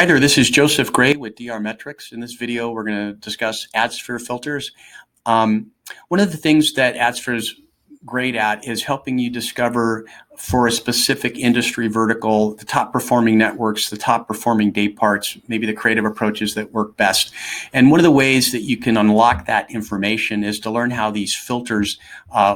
Hi there, this is Joseph Gray with DR Metrics. In this video, we're going to discuss AdSphere filters. One of the things that AdSphere is great at is helping you discover for a specific industry vertical the top performing networks, the top performing day parts, maybe the creative approaches that work best. And one of the ways that you can unlock that information is to learn how these filters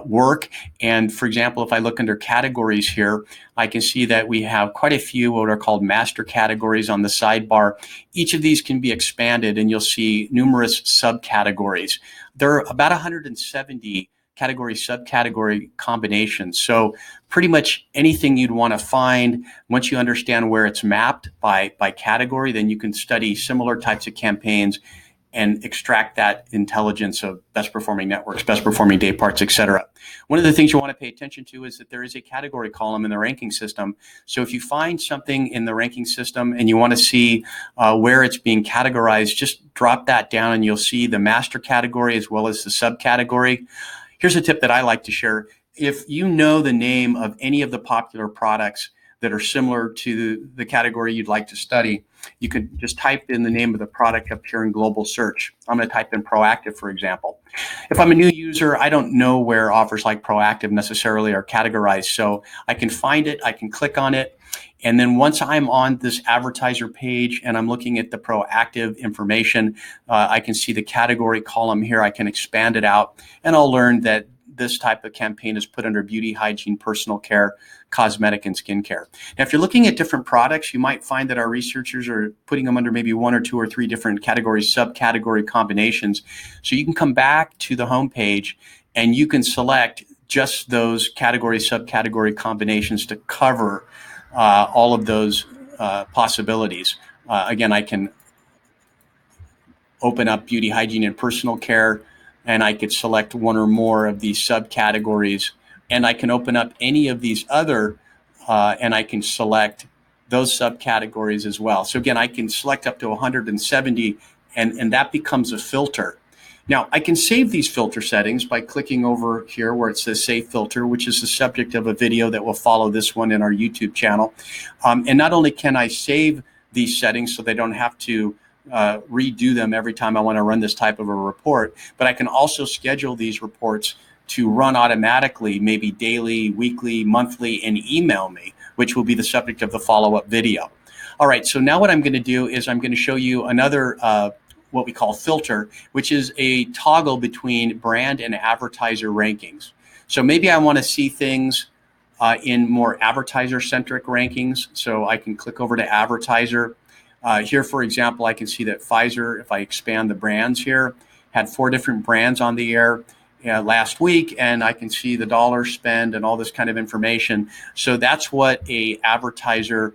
work. And for example, if I look under categories here, I can see that we have quite a few what are called master categories on the sidebar. Each of these can be expanded and you'll see numerous subcategories. There are about 170 category subcategory combinations. So pretty much anything you'd want to find, once you understand where it's mapped by category, then you can study similar types of campaigns and extract that intelligence of best performing networks, best performing day parts, etc. One of the things you want to pay attention to is that there is a category column in the ranking system. So if you find something in the ranking system and you want to see where it's being categorized, just drop that down and you'll see the master category as well as the subcategory. Here's a tip that I like to share. If you know the name of any of the popular products that are similar to the category you'd like to study, you could just type in the name of the product up here in global search. I'm going to type in Proactive, for example. If I'm a new user, I don't know where offers like Proactive necessarily are categorized. So I can find it, I can click on it. And then once I'm on this advertiser page and I'm looking at the Proactive information, I can see the category column here. I can expand it out and I'll learn that this type of campaign is put under beauty, hygiene, personal care, cosmetic, and skincare. Now, if you're looking at different products, you might find that our researchers are putting them under maybe one or two or three different categories, subcategory combinations. So you can come back to the home page and you can select just those category, subcategory combinations to cover all of those possibilities. Again, I can open up beauty, hygiene, and personal care, and I could select one or more of these subcategories, and I can open up any of these other, and I can select those subcategories as well. So again, I can select up to 170, and that becomes a filter. Now, I can save these filter settings by clicking over here where it says Save Filter, which is the subject of a video that will follow this one in our YouTube channel. And not only can I save these settings so they don't have to redo them every time I want to run this type of a report, but I can also schedule these reports to run automatically, maybe daily, weekly, monthly, and email me, which will be the subject of the follow-up video. All right, so now what I'm going to do is I'm going to show you another what we call filter, which is a toggle between brand and advertiser rankings. So maybe I want to see things in more advertiser-centric rankings. So I can click over to advertiser. Here, for example, I can see that Pfizer, if I expand the brands here, had 4 different brands on the air last week, and I can see the dollar spend and all this kind of information. So that's what a advertiser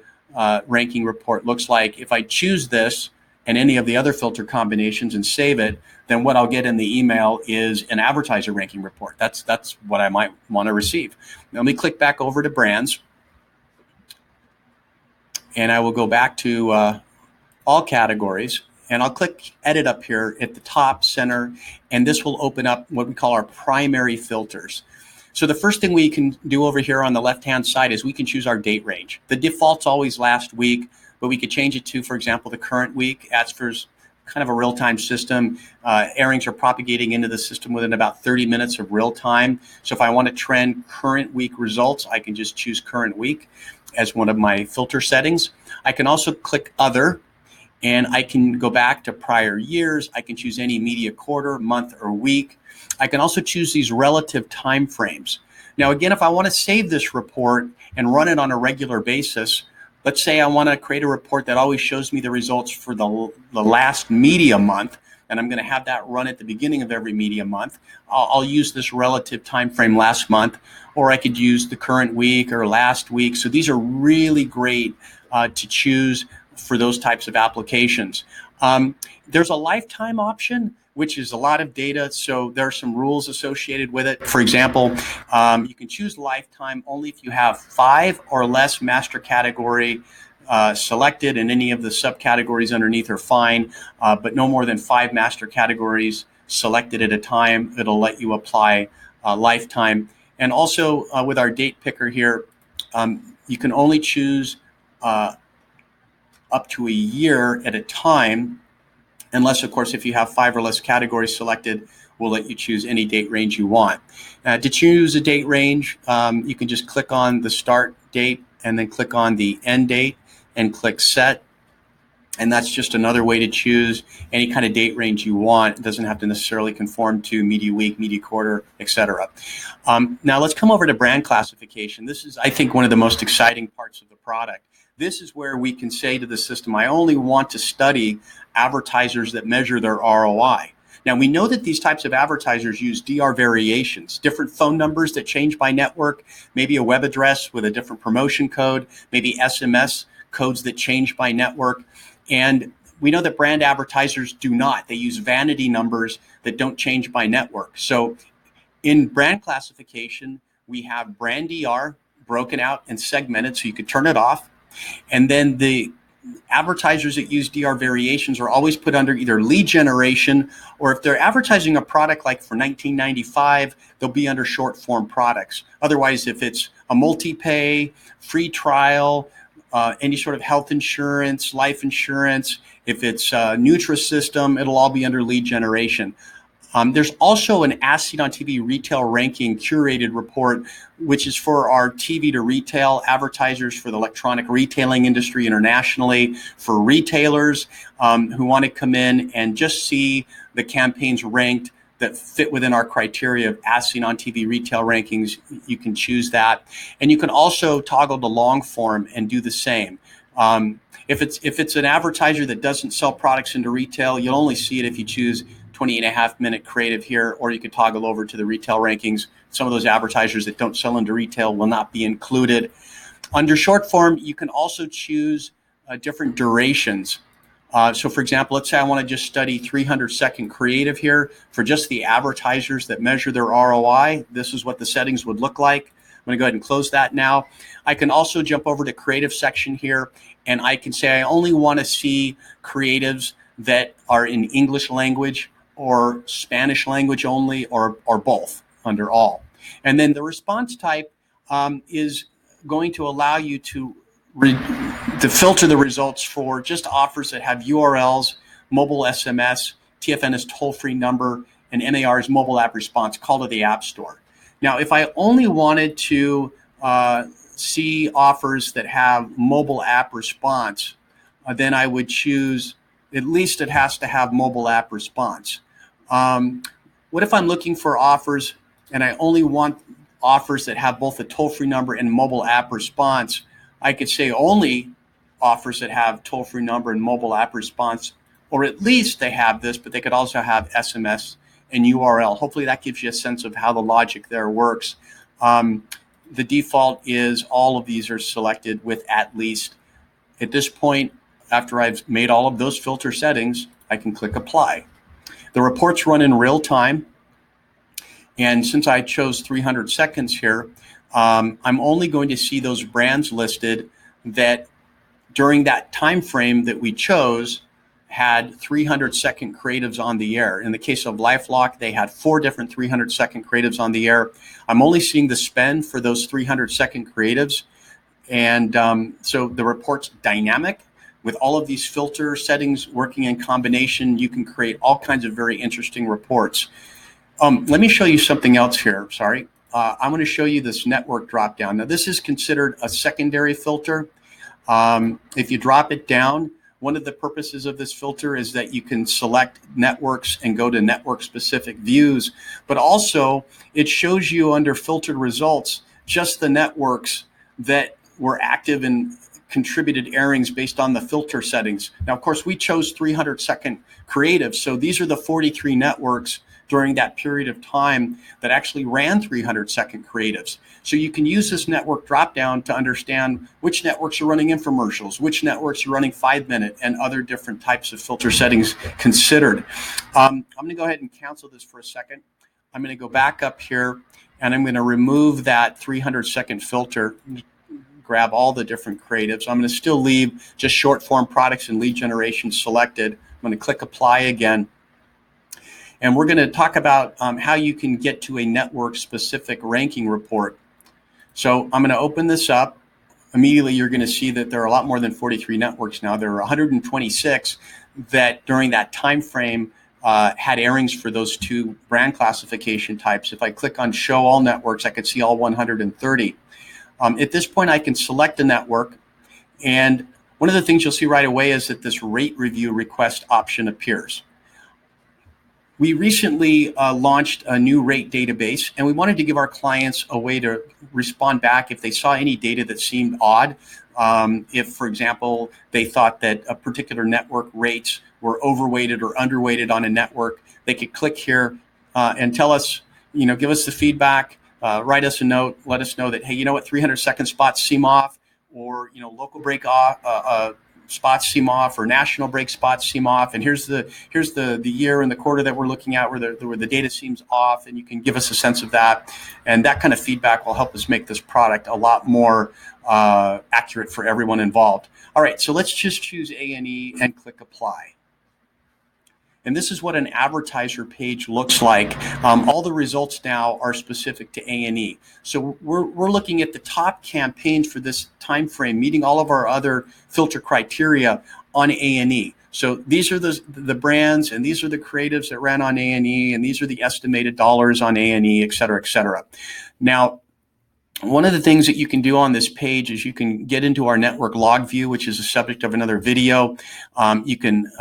ranking report looks like. If I choose this and any of the other filter combinations and save it, then what I'll get in the email is an advertiser ranking report. That's what I might want to receive. Now, let me click back over to brands, and I will go back to all categories, and I'll click edit up here at the top center, and this will open up what we call our primary filters. So the first thing we can do over here on the left-hand side is we can choose our date range. The default's always last week, but we could change it to, for example, the current week. AdSphere's kind of a real-time system. Airings are propagating into the system within about 30 minutes of real time. So if I want to trend current week results, I can just choose current week as one of my filter settings. I can also click other, and I can go back to prior years. I can choose any media quarter, month, or week. I can also choose these relative time frames. Now, again, if I want to save this report and run it on a regular basis, let's say I want to create a report that always shows me the results for the last media month, and I'm going to have that run at the beginning of every media month. I'll use this relative time frame last month, or I could use the current week or last week. So these are really great to choose for those types of applications. There's a lifetime option, which is a lot of data, so there are some rules associated with it. For example, you can choose lifetime only if you have 5 or less master category selected, and any of the subcategories underneath are fine, but no more than 5 master categories selected at a time. It'll let you apply lifetime. And also with our date picker here, you can only choose up to a year at a time, unless, of course, if you have 5 or less categories selected, we'll let you choose any date range you want. To choose a date range, you can just click on the start date and then click on the end date and click set. And that's just another way to choose any kind of date range you want. It doesn't have to necessarily conform to media week, media quarter, etc. Now let's come over to brand classification. This is, I think, one of the most exciting parts of the product. This is where we can say to the system, I only want to study advertisers that measure their ROI. Now, we know that these types of advertisers use DR variations, different phone numbers that change by network, maybe a web address with a different promotion code, maybe SMS codes that change by network. And we know that brand advertisers do not. They use vanity numbers that don't change by network. So in brand classification, we have brand DR broken out and segmented so you could turn it off. And then the advertisers that use DR variations are always put under either lead generation, or if they're advertising a product like for $19.95, they'll be under short form products. Otherwise, if it's a multi-pay, free trial, any sort of health insurance, life insurance, if it's a Nutrisystem, it'll all be under lead generation. There's also an As Seen on TV retail ranking curated report, which is for our TV to retail advertisers for the electronic retailing industry internationally, for retailers who want to come in and just see the campaigns ranked that fit within our criteria of As Seen on TV retail rankings. You can choose that. And you can also toggle to long form and do the same. If it's an advertiser that doesn't sell products into retail, you'll only see it if you choose 20.5-minute creative here, or you could toggle over to the retail rankings. Some of those advertisers that don't sell into retail will not be included. Under short form, you can also choose different durations. So for example, let's say I want to just study 300-second creative here for just the advertisers that measure their ROI. This is what the settings would look like. I'm going to go ahead and close that now. I can also jump over to creative section here, and I can say I only want to see creatives that are in English language or Spanish language only, or both under all. And then the response type is going to allow you to filter the results for just offers that have URLs, mobile SMS, TFN is toll-free number, and MAR is mobile app response, call to the App Store. Now, if I only wanted to see offers that have mobile app response, then I would choose, at least it has to have mobile app response. What if I'm looking for offers and I only want offers that have both a toll-free number and mobile app response? I could say only offers that have toll-free number and mobile app response, or at least they have this, but they could also have SMS and URL. Hopefully that gives you a sense of how the logic there works. The default is all of these are selected with at least. At this point, after I've made all of those filter settings, I can click apply. The reports run in real time. And since I chose 300 seconds here, I'm only going to see those brands listed that during that time frame that we chose had 300-second creatives on the air. In the case of LifeLock, they had 4 different 300-second creatives on the air. I'm only seeing the spend for those 300-second creatives. And so the report's dynamic. With all of these filter settings working in combination, you can create all kinds of very interesting reports. Let me show you something else here. Sorry. I'm going to show you this network dropdown. Now, this is considered a secondary filter. If you drop it down, one of the purposes of this filter is that you can select networks and go to network-specific views, but also it shows you under filtered results just the networks that were active and contributed airings based on the filter settings. Now, of course, we chose 300-second creative, so these are the 43 networks during that period of time that actually ran 300-second creatives. So you can use this network dropdown to understand which networks are running infomercials, which networks are running 5-minute, and other different types of filter settings considered. I'm going to go ahead and cancel this for a second. I'm going to go back up here, and I'm going to remove that 300-second filter, grab all the different creatives. I'm going to still leave just short form products and lead generation selected. I'm going to click apply again. And we're going to talk about how you can get to a network-specific ranking report. So I'm going to open this up. immediately you're going to see that there are a lot more than 43 networks now. There are 126 that during that time frame had airings for those two brand classification types. If I click on show all networks, I could see all 130. At this point, I can select a network, and one of the things you'll see right away is that this rate review request option appears. We recently launched a new rate database, and we wanted to give our clients a way to respond back if they saw any data that seemed odd. If, for example, they thought that a particular network rates were overweighted or underweighted on a network, they could click here and tell us, give us the feedback, write us a note, let us know that, hey, you know what, 300-second spots seem off, or local break off. Spots seem off, or national break spots seem off, and here's the year and the quarter that we're looking at where the data seems off, and you can give us a sense of that. And that kind of feedback will help us make this product a lot more accurate for everyone involved. All right, so let's just choose A&E and click apply. And this is what an advertiser page looks like. All the results now are specific to A&E. So we're looking at the top campaigns for this time frame, meeting all of our other filter criteria on A&E. So these are the brands, and these are the creatives that ran on A&E, and these are the estimated dollars on A&E, et cetera, et cetera. Now, one of the things that you can do on this page is you can get into our network log view, which is the subject of another video. You can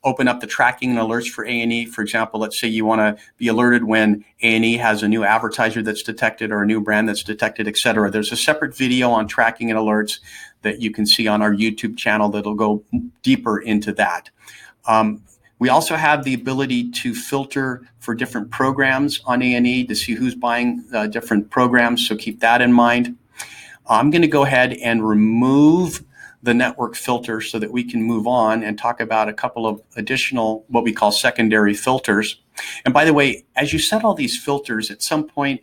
open up the tracking and alerts for A&E. For example, let's say you want to be alerted when A&E has a new advertiser that's detected or a new brand that's detected, et cetera. There's a separate video on tracking and alerts that you can see on our YouTube channel that'll go deeper into that. We also have the ability to filter for different programs on A&E to see who's buying different programs, so keep that in mind. I'm going to go ahead and remove the network filter so that we can move on and talk about a couple of additional what we call secondary filters. And by the way, as you set all these filters, at some point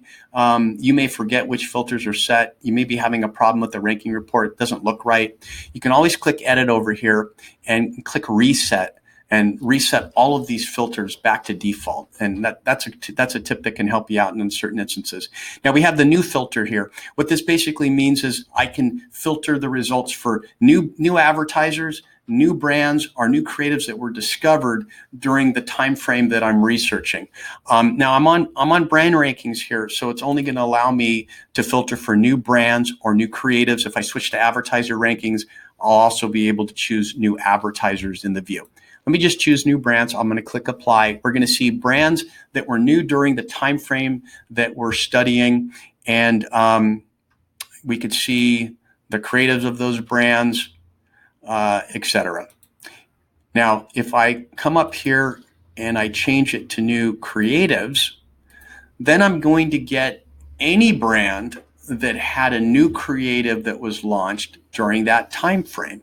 you may forget which filters are set. You may be having a problem with the ranking report. It doesn't look right. You can always click edit over here and click reset, and reset all of these filters back to default. And that's a tip that can help you out in certain instances. Now we have the new filter here. What this basically means is I can filter the results for new advertisers, new brands, or new creatives that were discovered during the time frame that I'm researching. Now I'm on brand rankings here, so it's only going to allow me to filter for new brands or new creatives. If I switch to advertiser rankings, I'll also be able to choose new advertisers in the view. Let me just choose new brands. I'm going to click apply. We're going to see brands that were new during the time frame that we're studying, and we could see the creatives of those brands, etc. Now, if I come up here and I change it to new creatives, then I'm going to get any brand that had a new creative that was launched during that time frame.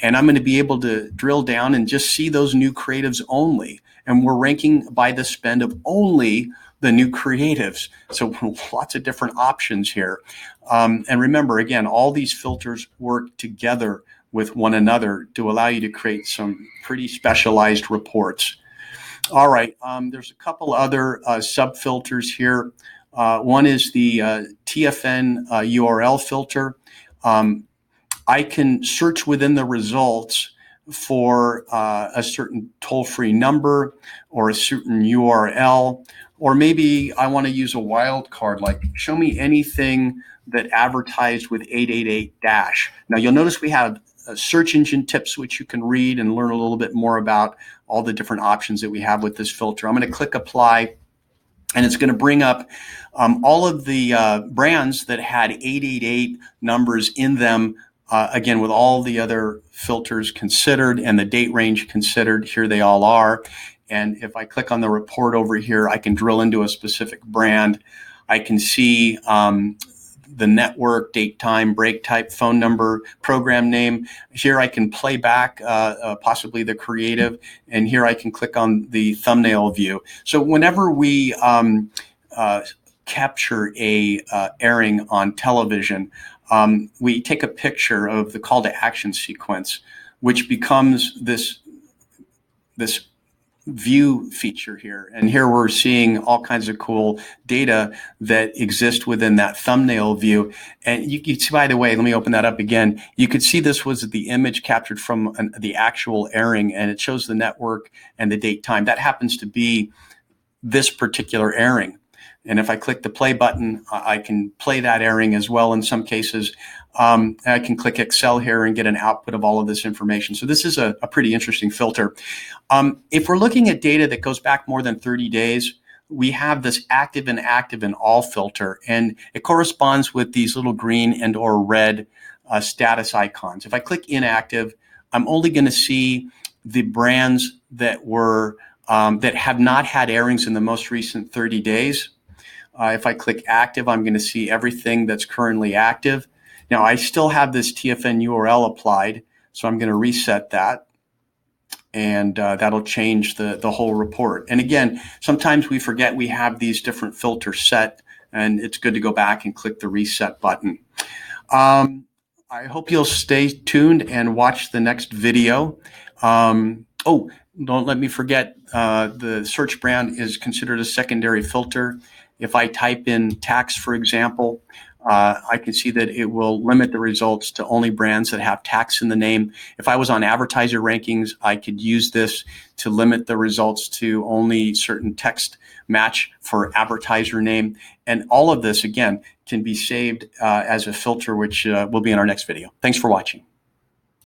And I'm going to be able to drill down and just see those new creatives only. And we're ranking by the spend of only the new creatives. So lots of different options here. And remember, again, all these filters work together with one another to allow you to create some pretty specialized reports. All right, there's a couple other sub-filters here. One is the TFN URL filter. I can search within the results for a certain toll-free number or a certain URL, or maybe I want to use a wildcard, like show me anything that advertised with 888-. Now you'll notice we have search engine tips, which you can read and learn a little bit more about all the different options that we have with this filter. I'm going to click apply, and it's going to bring up all of the brands that had 888 numbers in them. Again, with all the other filters considered and the date range considered, here they all are. And if I click on the report over here, I can drill into a specific brand. I can see the network, date, time, break type, phone number, program name. Here I can play back possibly the creative, and here I can click on the thumbnail view. So whenever we capture a airing on television, we take a picture of the call to action sequence, which becomes this view feature here. And here we're seeing all kinds of cool data that exist within that thumbnail view. And you can see, by the way, let me open that up again. You could see this was the image captured from the actual airing, and it shows the network and the date time. That happens to be this particular airing. And if I click the play button, I can play that airing as well in some cases. I can click Excel here and get an output of all of this information. So this is a pretty interesting filter. If we're looking at data that goes back more than 30 days, we have this active and all filter, and it corresponds with these little green and or red status icons. If I click inactive, I'm only going to see the brands that were that have not had airings in the most recent 30 days. If I click active, I'm going to see everything that's currently active. Now, I still have this TFN URL applied, so I'm going to reset that, and that'll change the whole report. And again, sometimes we forget we have these different filters set, and it's good to go back and click the reset button. I hope you'll stay tuned and watch the next video. Oh, don't let me forget, the search brand is considered a secondary filter. If I type in tax, for example, I can see that it will limit the results to only brands that have tax in the name. If I was on advertiser rankings, I could use this to limit the results to only certain text match for advertiser name. And all of this, again, can be saved as a filter, which will be in our next video. Thanks for watching.